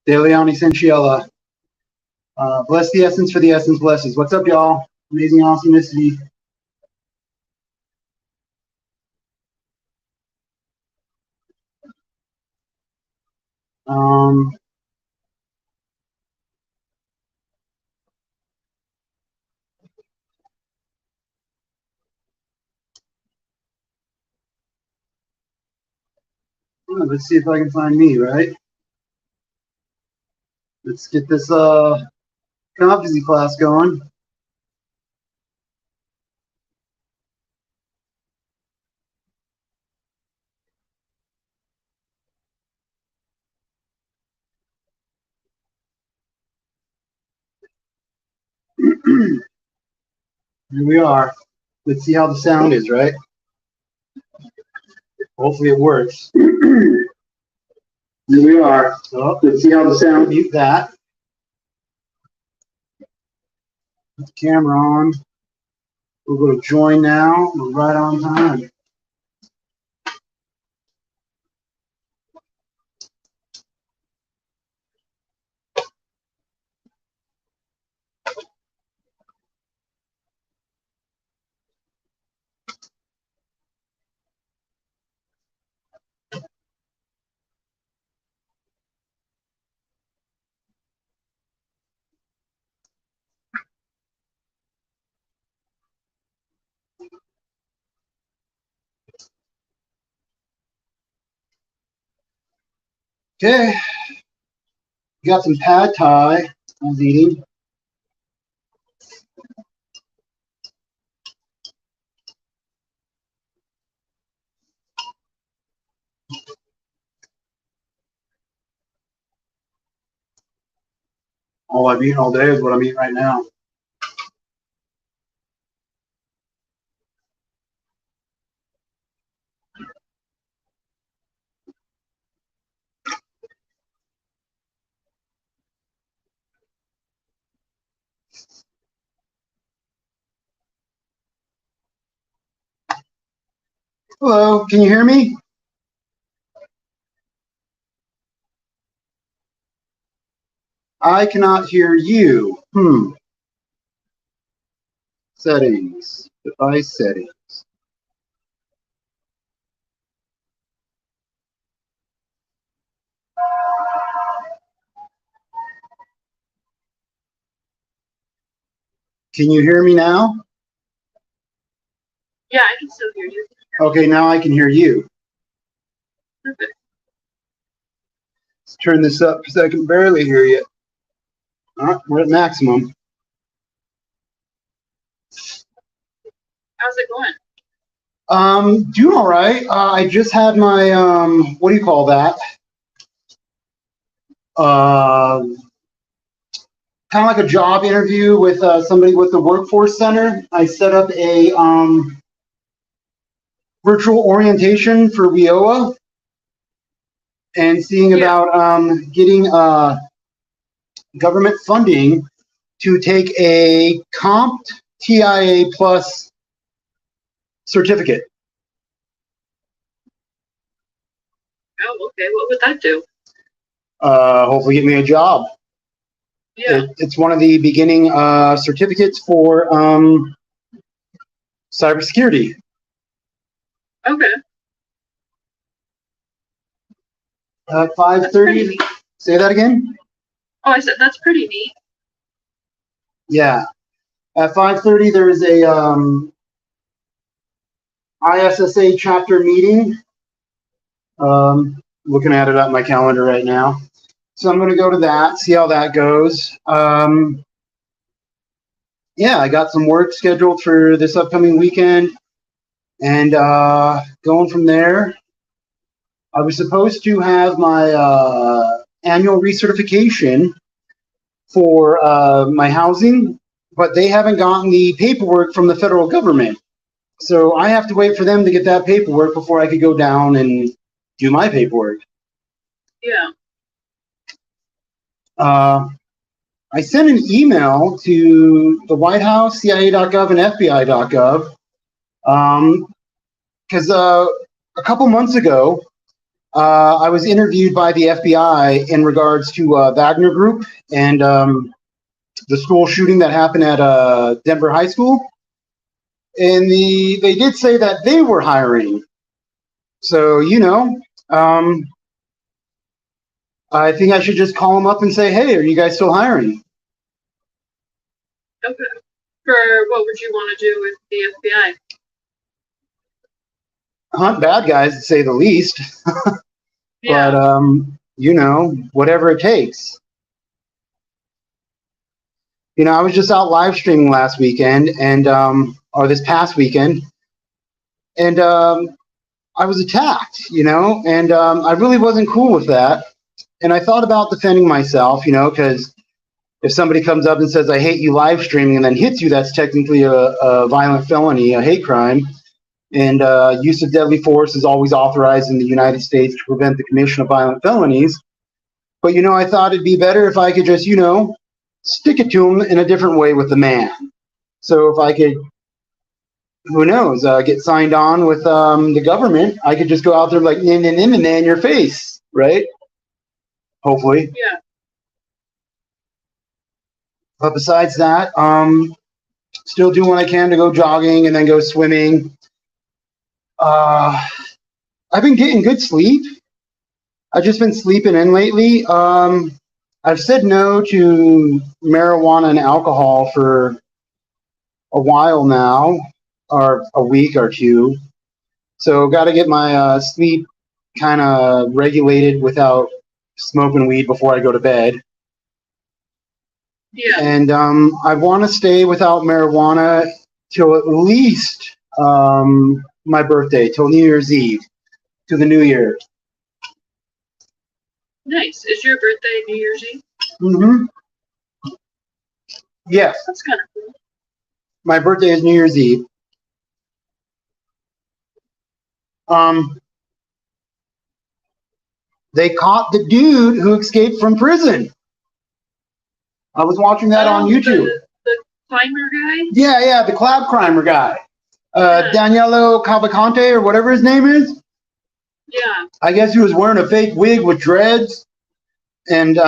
De Leon Essentiella. Bless the essence for the essence blesses. What's up, y'all? Amazing awesomeness. Let's see if I can find me, right? Let's get this competency class going. Here we are. Let's see how the sound is, right? Hopefully it works. Here we are. So let's see how the sound. Mute that. Put the camera on. We'll go to join now. We're right on time. Okay. Got some pad thai I was eating. All I've eaten all day is what I'm eating right now. Hello, can you hear me? I cannot hear you. Settings, device settings. Can you hear me now? Yeah, I can still hear you. Okay, now I can hear you. Perfect. Let's turn this up because I can barely hear you. All right, we're at maximum. How's it going? Doing all right. I just had my what do you call that? Kind of like a job interview with somebody with the Workforce Center. I set up a virtual orientation for WIOA and seeing about getting government funding to take a CompTIA Plus certificate. Oh, okay. What would that do? Hopefully get me a job. Yeah. It's one of the beginning certificates for cybersecurity. Okay. At 5:30. Say that again? Oh, I said that's pretty neat. Yeah. At 5:30, there is a ISSA chapter meeting. Looking at it on my calendar right now. So I'm going to go to that, see how that goes. Yeah, I got some work scheduled for this upcoming weekend. And going from there, I was supposed to have my annual recertification for my housing, but they haven't gotten the paperwork from the federal government. So I have to wait for them to get that paperwork before I could go down and do my paperwork. Yeah. I sent an email to the White House, CIA.gov, and FBI.gov because a couple months ago, I was interviewed by the FBI in regards to Wagner Group and the school shooting that happened at Denver High School. And they did say that they were hiring. So, I think I should just call them up and say, hey, are you guys still hiring? Okay. For what would you want to do with the FBI? Hunt bad guys, to say the least. Yeah. But, whatever it takes. I was just out live streaming last weekend or this past weekend, and I was attacked, and I really wasn't cool with that. And I thought about defending myself, because if somebody comes up and says, I hate you live streaming, and then hits you, that's technically a violent felony, a hate crime. And use of deadly force is always authorized in the United States to prevent the commission of violent felonies. But, I thought it'd be better if I could just, stick it to him in a different way with the man. So if I could, who knows, get signed on with the government, I could just go out there like, in your face, right? Hopefully. Yeah. But besides that, still doing what I can to go jogging and then go swimming. I've been getting good sleep. I've just been sleeping in lately. I've said no to marijuana and alcohol for a while now, or a week or two. So got to get my sleep kind of regulated without smoking weed before I go to bed. Yeah. And I want to stay without marijuana till at least my birthday, till New Year's Eve, to the New Year. Nice. Is your birthday New Year's Eve? Mm-hmm. Yes. That's kind of cool. My birthday is New Year's Eve. They caught the dude who escaped from prison. I was watching that on YouTube. The climber guy? Yeah, the cloud climber guy. Daniello Cavalcante or whatever his name is. Yeah. I guess he was wearing a fake wig with dreads. And they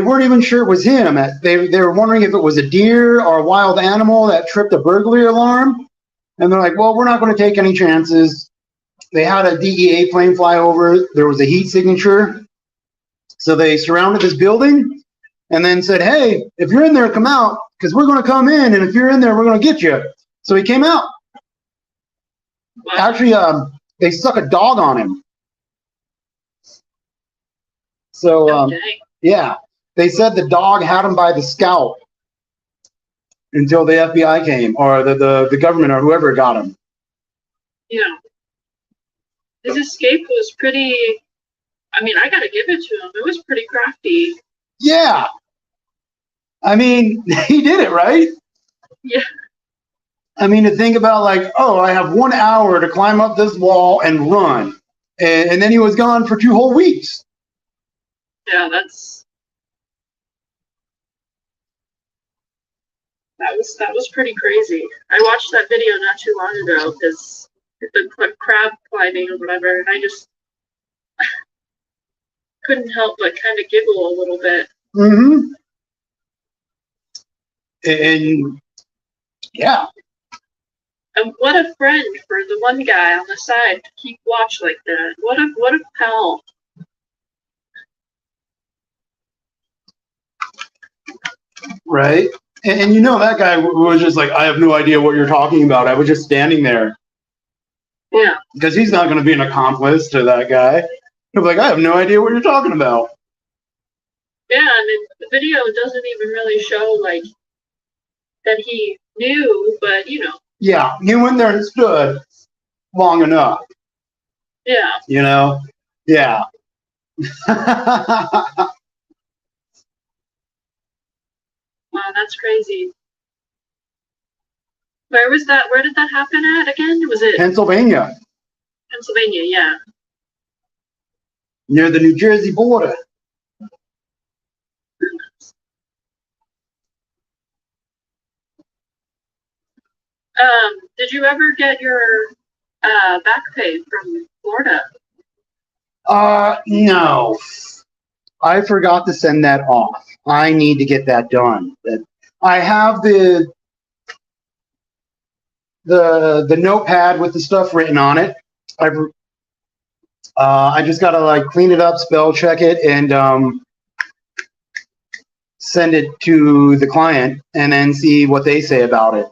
weren't even sure it was him. They were wondering if it was a deer or a wild animal that tripped a burglary alarm. And they're like, well, we're not going to take any chances. They had a DEA plane fly over. There was a heat signature. So they surrounded this building and then said, hey, if you're in there, come out, because we're going to come in. And if you're in there, we're going to get you. So he came out. Wow. Actually, they stuck a dog on him. So, yeah, they said the dog had him by the scalp until the FBI came, or the government, or whoever got him. Yeah. His escape was pretty, I mean, I gotta give it to him. It was pretty crafty. Yeah. I mean, he did it, right? Yeah. I mean, to think about like, oh, I have 1 hour to climb up this wall and run. And then he was gone for 2 whole weeks. Yeah, that was pretty crazy. I watched that video not too long ago because the crab climbing or whatever, and I just couldn't help but kind of giggle a little bit. Mm-hmm. And yeah. And what a friend for the one guy on the side to keep watch like that. What a pal. Right. And that guy was just like, I have no idea what you're talking about. I was just standing there. Yeah. Because he's not going to be an accomplice to that guy. He'll be like, I have no idea what you're talking about. Yeah, I mean, the video doesn't even really show, like, that he knew, but, Yeah, he went there and stood long enough. Yeah. Yeah. Wow, that's crazy. Where was that? Where did that happen at again? Was it Pennsylvania, Pennsylvania? Yeah. near the New Jersey border. Did you ever get your back pay from Florida. No. I forgot to send that off. I need to get that done. I have the notepad with the stuff written on it. I just gotta like clean it up, spell check it, and send it to the client, and then see what they say about it.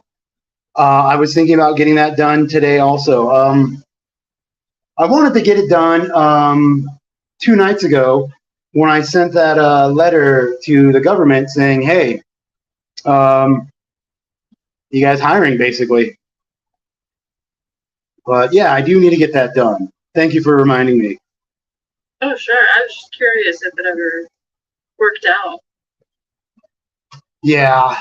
I was thinking about getting that done today also. I wanted to get it done 2 nights ago when I sent that letter to the government saying, "Hey, you guys hiring?" basically. But yeah, I do need to get that done. Thank you for reminding me. Oh, sure. I was just curious if it ever worked out. Yeah.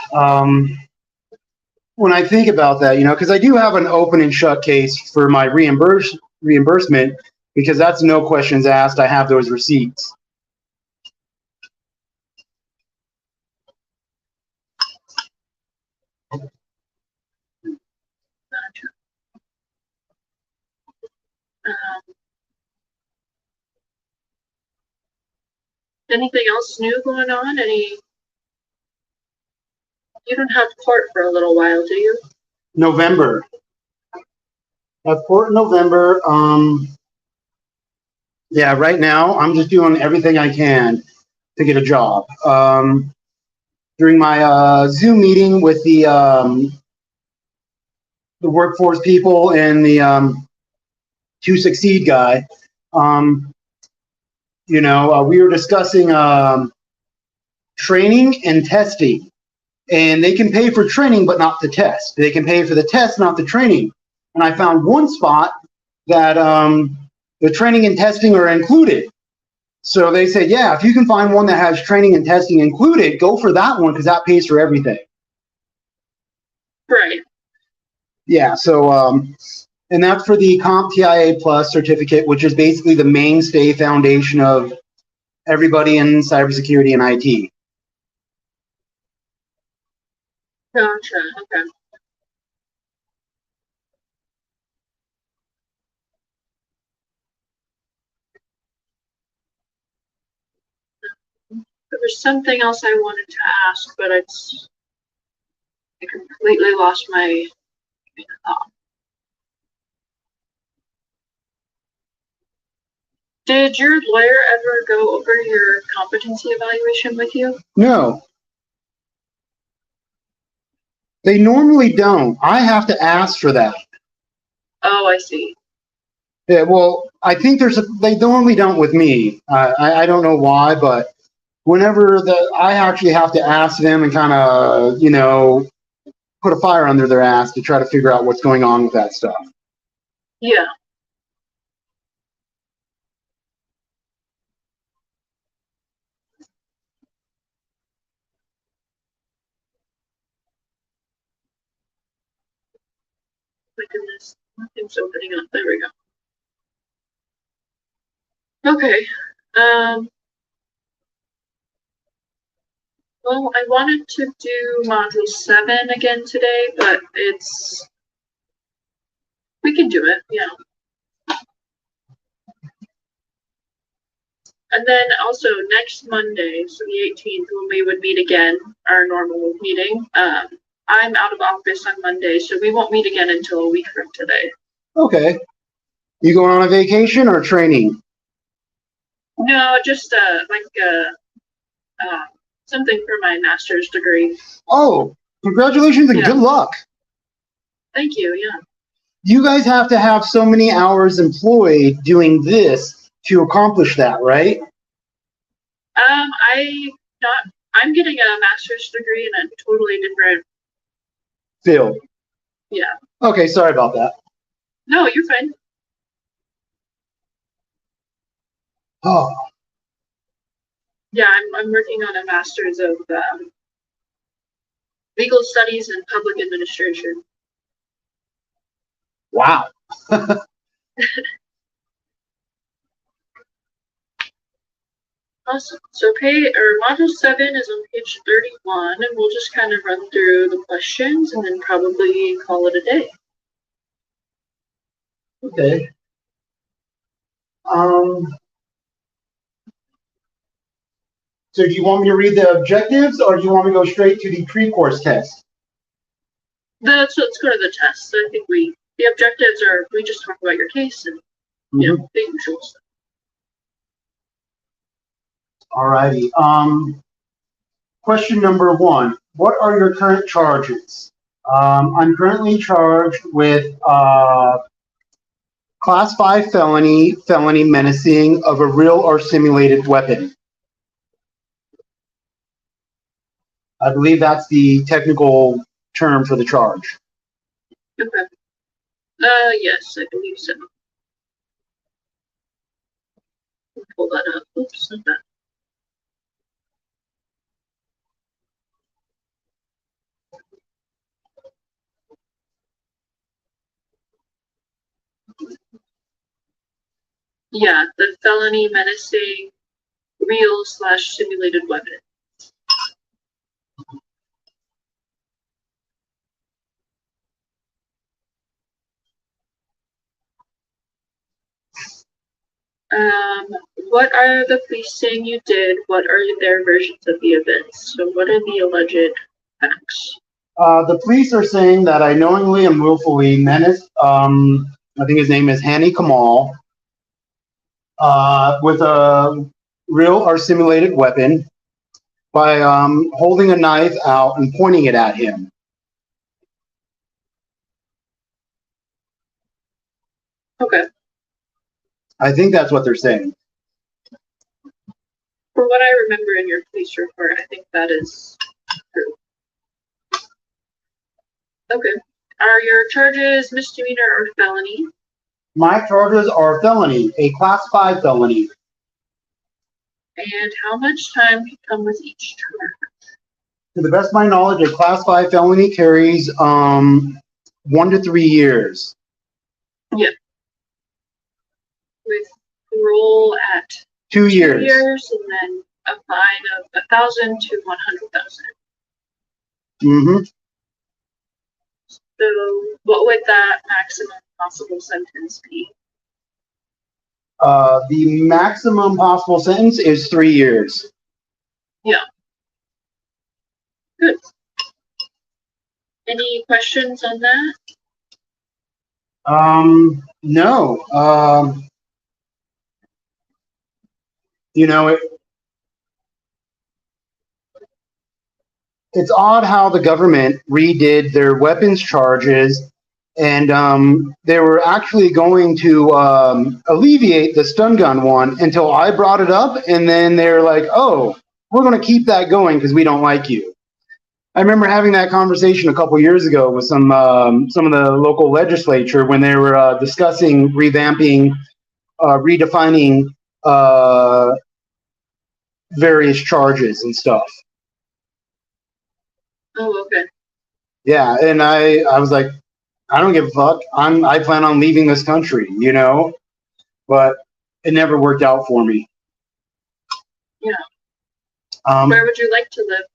When I think about that, because I do have an open and shut case for my reimbursement, because that's no questions asked. I have those receipts. Gotcha. Anything else new going on? You don't have court for a little while, do you? November. At court in November. Yeah, right now I'm just doing everything I can to get a job. During my Zoom meeting with the workforce people and the To Succeed guy, we were discussing training and testing. And they can pay for training, but not the test. They can pay for the test, not the training. And I found one spot that the training and testing are included. So they said, yeah, if you can find one that has training and testing included, go for that one because that pays for everything. Right. Yeah, so, and that's for the CompTIA Plus certificate, which is basically the mainstay foundation of everybody in cybersecurity and IT. Gotcha. Okay. There was something else I wanted to ask, but I completely lost my thought. Did your lawyer ever go over your competency evaluation with you? No. They normally don't. I have to ask for that. Oh, I see. Yeah, well, I think they normally don't with me. I don't know why, but whenever I actually have to ask them and kind of, put a fire under their ass to try to figure out what's going on with that stuff. Yeah. My goodness, nothing's opening up. There we go. Okay. Well, I wanted to do module 7 again today, but we can do it, yeah. And then also next Monday, so the 18th, when we would meet again, our normal meeting, I'm out of office on Monday, so we won't meet again until a week from today. Okay. You going on a vacation or training? No, just something for my master's degree. Oh, congratulations and good luck. Thank you, yeah. You guys have to have so many hours employed doing this to accomplish that, right? I'm getting a master's degree in a totally different field. Yeah. Okay, sorry about that. No, you're fine. Oh. Yeah, I'm working on a master's of legal studies and public administration. Wow. Awesome. So module 7 is on page 31, and we'll just kind of run through the questions and then probably call it a day. Okay. So do you want me to read the objectives, or do you want me to go straight to the pre-course test? Let's go to the test. I think the objectives are, we just talk about your case and, the usual stuff. Alrighty. Question number 1. What are your current charges? I'm currently charged with Class 5 felony menacing of a real or simulated weapon. I believe that's the technical term for the charge. Okay. Yes, I believe so. Pull that up. Oops, not that. Yeah, the felony menacing real/simulated weapon. What are the police saying you did? What are their versions of the events? So what are the alleged facts? The police are saying that I knowingly and willfully menaced, I think his name is Hani Kamal, with a real or simulated weapon by holding a knife out and pointing it at him. Okay. I think that's what they're saying. For what I remember in your police report, I think that is true. Okay. Are your charges misdemeanor or felony? My charges are felony, a Class 5 felony. And how much time can come with each charge? To the best of my knowledge, a Class 5 felony carries 1 to 3 years. Yep. With parole at 2 years. 2 years, and then a fine of 1,000 to 100,000. Mm-hmm. So, what would that maximum possible sentence be? The maximum possible sentence is 3 years. Yeah. Good. Any questions on that? No. It's odd how the government redid their weapons charges, and they were actually going to alleviate the stun gun one until I brought it up, and then they're like, oh, we're going to keep that going because we don't like you. I remember having that conversation a couple years ago with some of the local legislature when they were discussing revamping, redefining various charges and stuff. Oh, okay. Yeah, and I was like, I don't give a fuck. I plan on leaving this country, but it never worked out for me. Yeah. Where would you like to live?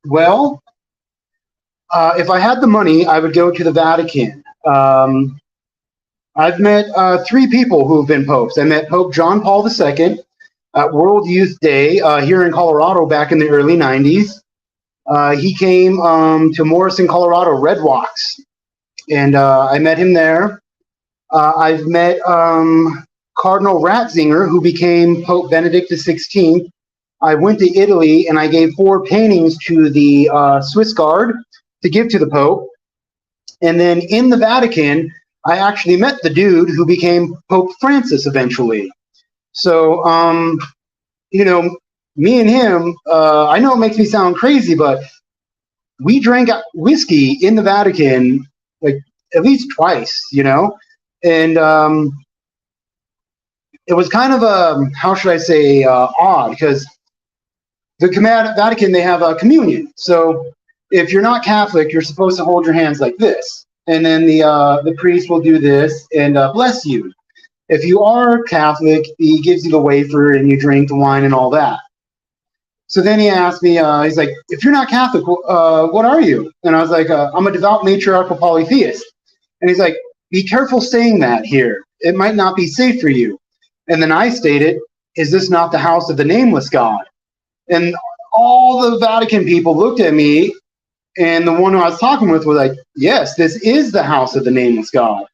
Well, if I had the money, I would go to the Vatican. I've met 3 people who have been popes. I met Pope John Paul II at World Youth Day here in Colorado back in the early 90s. He came to Morrison, Colorado, Red Rocks, and I met him there. I've met Cardinal Ratzinger, who became Pope Benedict XVI. I went to Italy, and I gave 4 paintings to the Swiss Guard to give to the Pope. And then in the Vatican, I actually met the dude who became Pope Francis eventually. So, me and him, I know it makes me sound crazy, but we drank whiskey in the Vatican like at least twice, and it was kind of how should I say, odd, because the Vatican, they have a communion. So if you're not Catholic, you're supposed to hold your hands like this, and then the priest will do this and bless you. If you are Catholic, he gives you the wafer and you drink the wine and all that. So then he asked me, he's like, if you're not Catholic, what are you? And I was like, I'm a devout matriarchal polytheist. And he's like, be careful saying that here. It might not be safe for you. And then I stated, is this not the house of the nameless God? And all the Vatican people looked at me, and the one who I was talking with was like, yes, this is the house of the nameless God.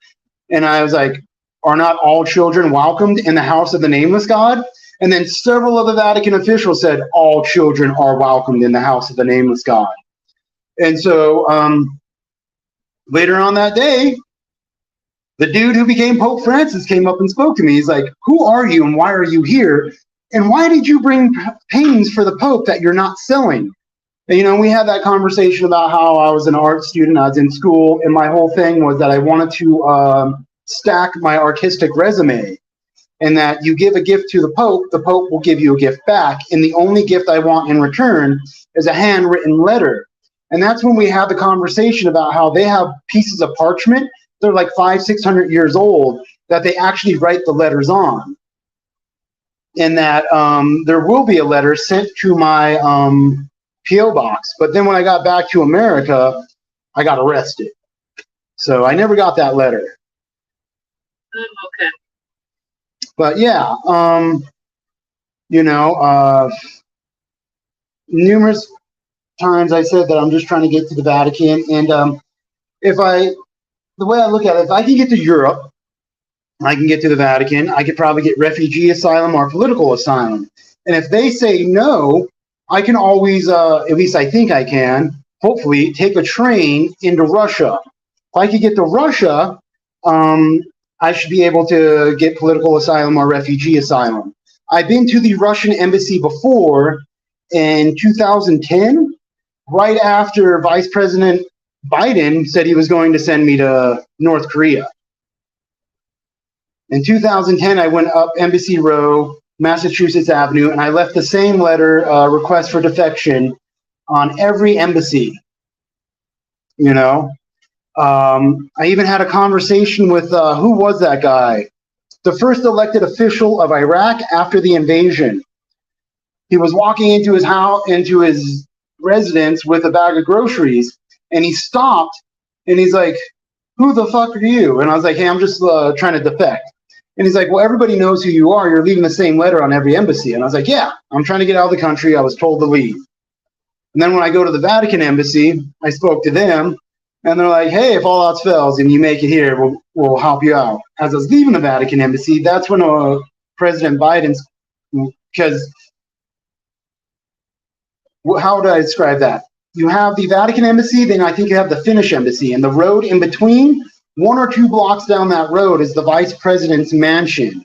And I was like, are not all children welcomed in the house of the nameless God? And then several of the Vatican officials said, all children are welcomed in the house of the nameless God. And so later on that day, the dude who became Pope Francis came up and spoke to me. He's like, who are you and why are you here? And why did you bring paintings for the Pope that you're not selling? And, you know, we had that conversation about how I was an art student, I was in school, and my whole thing was that I wanted to stack my artistic resume, and that you give a gift to the Pope will give you a gift back, and the only gift I want in return is a handwritten letter. And that's when we had the conversation about how they have pieces of parchment, they're like 500-600 years old, that they actually write the letters on. And that there will be a letter sent to my P.O. box. But then when I got back to America, I got arrested. So I never got that letter. Okay. But yeah, you know, numerous times I said that I'm just trying to get to the Vatican. And the way I look at it, if I can get to Europe, I can get to the Vatican, I could probably get refugee asylum or political asylum. And if they say no, I can always, at least I think I can, hopefully take a train into Russia. If I could get to Russia, I should be able to get political asylum or refugee asylum. I've been to the Russian embassy before in 2010, right after Vice President Biden said he was going to send me to North Korea. In 2010, I went up Embassy Row, Massachusetts Avenue, and I left the same letter, request for defection, on every embassy. You know, I even had a conversation with, who was that guy? The first elected official of Iraq after the invasion. He was walking into his house, into his residence with a bag of groceries, and he stopped, and he's like, who the fuck are you? And I was like, hey, I'm just trying to defect. And he's like, well, everybody knows who you are. You're leaving the same letter on every embassy. And I was like, yeah, I'm trying to get out of the country. I was told to leave. And then when I go to the Vatican embassy, I spoke to them, and they're like, hey, if all else fails and you make it here, we'll help you out. As I was leaving the Vatican embassy, that's when President Biden's, because how would I describe that? You have the Vatican embassy, then I think you have the Finnish embassy, and the road in between, 1 or 2 blocks down that road, is the vice president's mansion.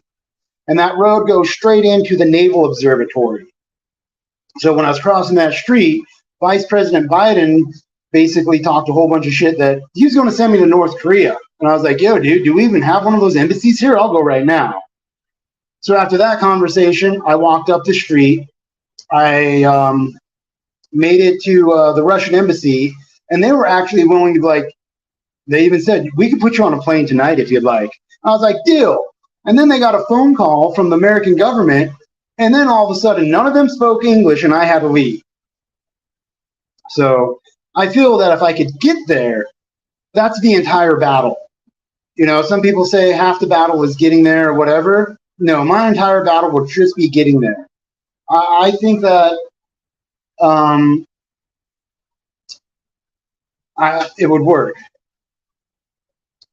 And that road goes straight into the Naval Observatory. So when I was crossing that street, Vice President Biden basically talked a whole bunch of shit that he was going to send me to North Korea. And I was like, yo, dude, do we even have one of those embassies here? I'll go right now. So after that conversation, I walked up the street. I made it to the Russian embassy, and they were actually willing to, like, they even said, we could put you on a plane tonight if you'd like. I was like, deal. And then they got a phone call from the American government, and then all of a sudden, none of them spoke English, and I had to leave. So I feel that if I could get there, that's the entire battle. You know, some people say half the battle is getting there or whatever. No, my entire battle would just be getting there. I think that it would work.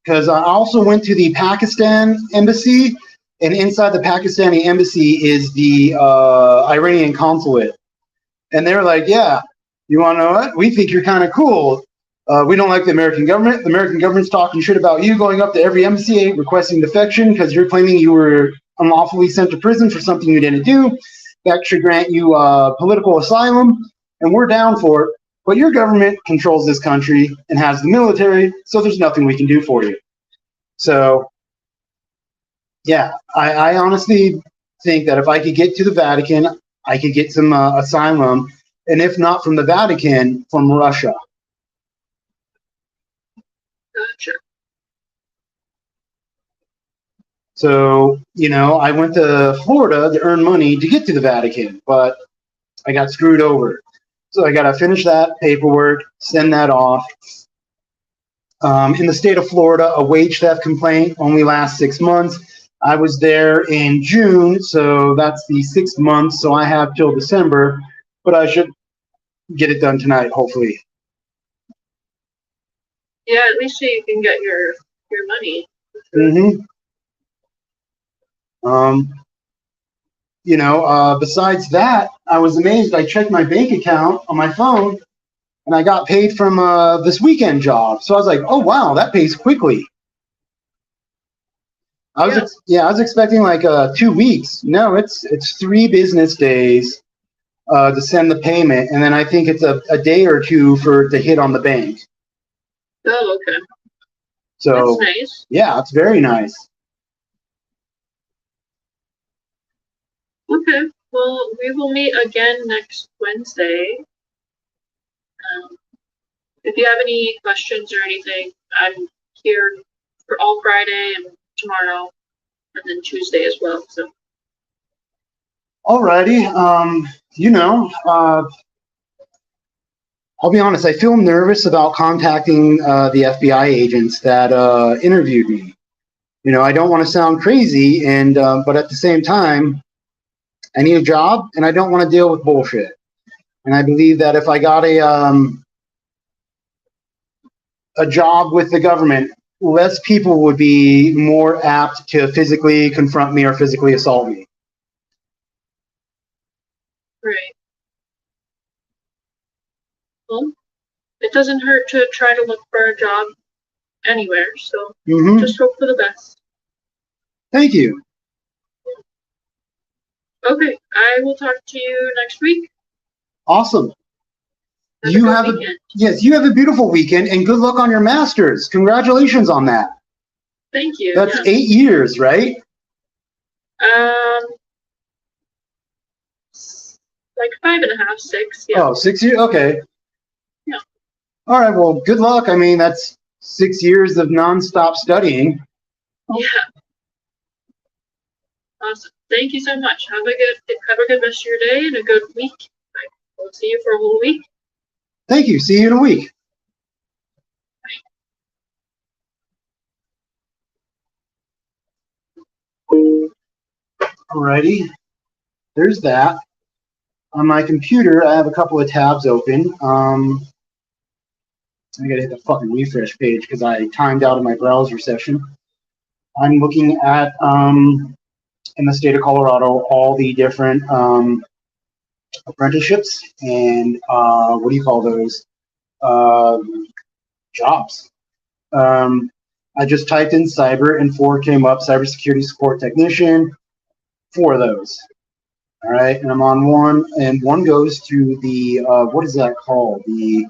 Because I also went to the Pakistan embassy, and inside the Pakistani embassy is the Iranian consulate. And they're like, yeah, you want to know what? We think you're kind of cool. We don't like the American government. The American government's talking shit about you, going up to every embassy requesting defection because you're claiming you were unlawfully sent to prison for something you didn't do. That should grant you political asylum, and we're down for it. But your government controls this country and has the military, so there's nothing we can do for you. So, yeah, I honestly think that if I could get to the Vatican, I could get some asylum, and if not from the Vatican, from Russia. Gotcha. So, you know, I went to Florida to earn money to get to the Vatican, but I got screwed over. So I got to finish that paperwork, send that off. In the state of Florida, a wage theft complaint only lasts 6 months. I was there in June, so that's the 6 months. So I have till December, but I should get it done tonight, hopefully. Yeah, at least so you can get your money. Mm-hmm. Besides that, I was amazed. I checked my bank account on my phone, and I got paid from this weekend job. So I was like, "Oh wow, that pays quickly." I was expecting like 2 weeks. No, it's 3 business days to send the payment, and then I think it's a day or two for it to hit on the bank. Oh, okay. So that's nice. Yeah, it's very nice. Okay. Well, we will meet again next Wednesday. If you have any questions or anything, I'm here for all Friday and tomorrow, and then Tuesday as well. So. Alrighty. I'll be honest. I feel nervous about contacting the FBI agents that interviewed me. I don't want to sound crazy, but at the same time, I need a job, and I don't want to deal with bullshit. And I believe that if I got a job with the government, less people would be more apt to physically confront me or physically assault me. Right. Well, it doesn't hurt to try to look for a job anywhere, so just hope for the best. Thank you. Okay, I will talk to you next week. Awesome. You have a beautiful weekend, and good luck on your masters. Congratulations on that. Thank you. That's 8 years, right? Like 5.5, 6. Yeah. Oh, 6 years. Okay. Yeah. All right. Well, good luck. I mean, that's 6 years of nonstop studying. Yeah. Awesome. Thank you so much. Have a good rest of your day and a good week. We'll see you for a whole week. Thank you. See you in a week. Alrighty. There's that. On my computer, I have a couple of tabs open. I gotta hit the fucking refresh page because I timed out of my browser session. I'm looking at, in the state of Colorado, all the different apprenticeships and what do you call those? Jobs. I just typed in cyber and 4 came up, cybersecurity support technician, 4 of those. All right, and I'm on one, and one goes to the, what is that called? The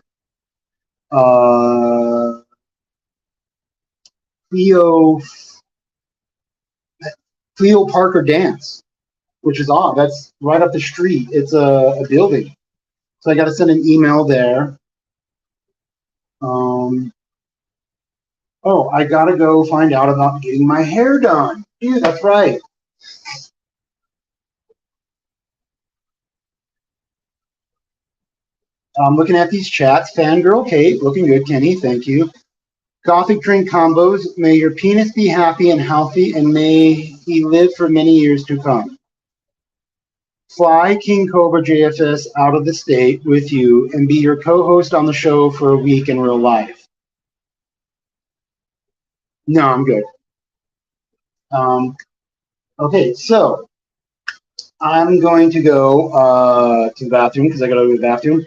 Cleo Parker Dance, which is odd. That's right up the street. It's a building. So I got to send an email there. Oh, I got to go find out about getting my hair done. Dude, that's right. I'm looking at these chats. Fangirl Kate, looking good. Kenny, thank you. Gothic drink combos. May your penis be happy and healthy, and may he live for many years to come. Fly King Cobra JFS out of the state with you and be your co-host on the show for a week in real life. No, I'm good. Okay, so I'm going to go to the bathroom because I got to go to the bathroom.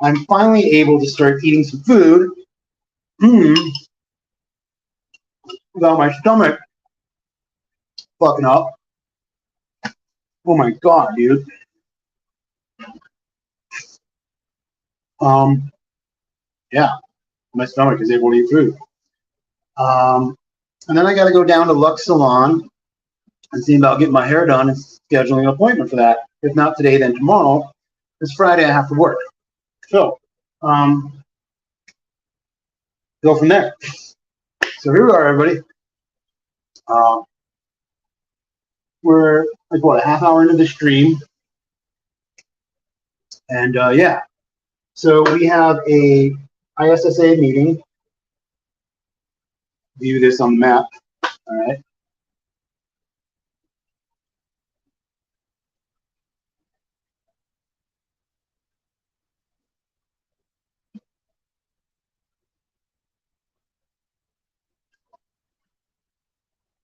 I'm finally able to start eating some food without my stomach fucking up. Oh my god, dude. Yeah, my stomach is able to eat food. And then I got to go down to Lux Salon and see about getting my hair done and scheduling an appointment for that. If not today, then tomorrow. It's Friday, I have to work. So, go from there. So here we are, everybody. We're like, what, a half hour into the stream. And yeah, so we have a ISSA meeting view this on the map. All right.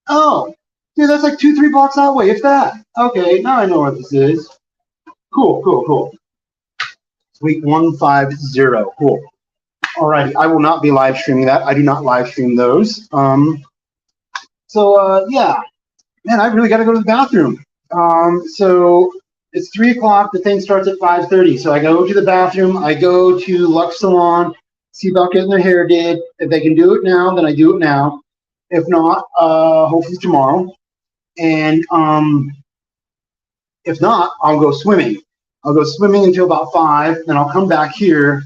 Oh, dude, that's like 2-3 blocks that way, if that. Okay, now I know what this is. Cool, cool, cool. Week 150. Cool. Alrighty, I will not be live streaming that. I do not live stream those. Yeah, man, I really got to go to the bathroom. So it's 3 o'clock. The thing starts at 5:30. So I go to the bathroom. I go to Lux Salon, see about getting their hair did. If they can do it now, then I do it now. If not, hopefully tomorrow. And if not, I'll go swimming. I'll go swimming until about 5. Then I'll come back here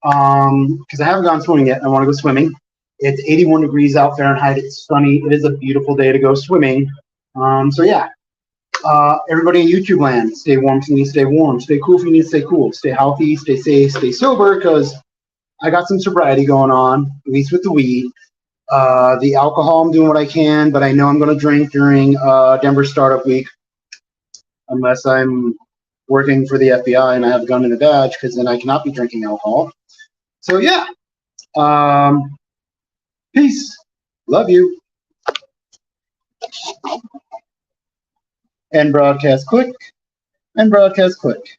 because I haven't gone swimming yet. I want to go swimming. It's 81 degrees out Fahrenheit. It's sunny. It is a beautiful day to go swimming. Yeah. Everybody in YouTube land, stay warm if you need to stay warm. Stay cool if you need to stay cool. Stay healthy, stay safe, stay sober, because I got some sobriety going on, at least with the weed. The alcohol, I'm doing what I can, but I know I'm going to drink during Denver Startup Week, unless I'm working for the FBI and I have a gun and a badge, because then I cannot be drinking alcohol. So, yeah. Peace. Love you. And broadcast quick. And broadcast quick.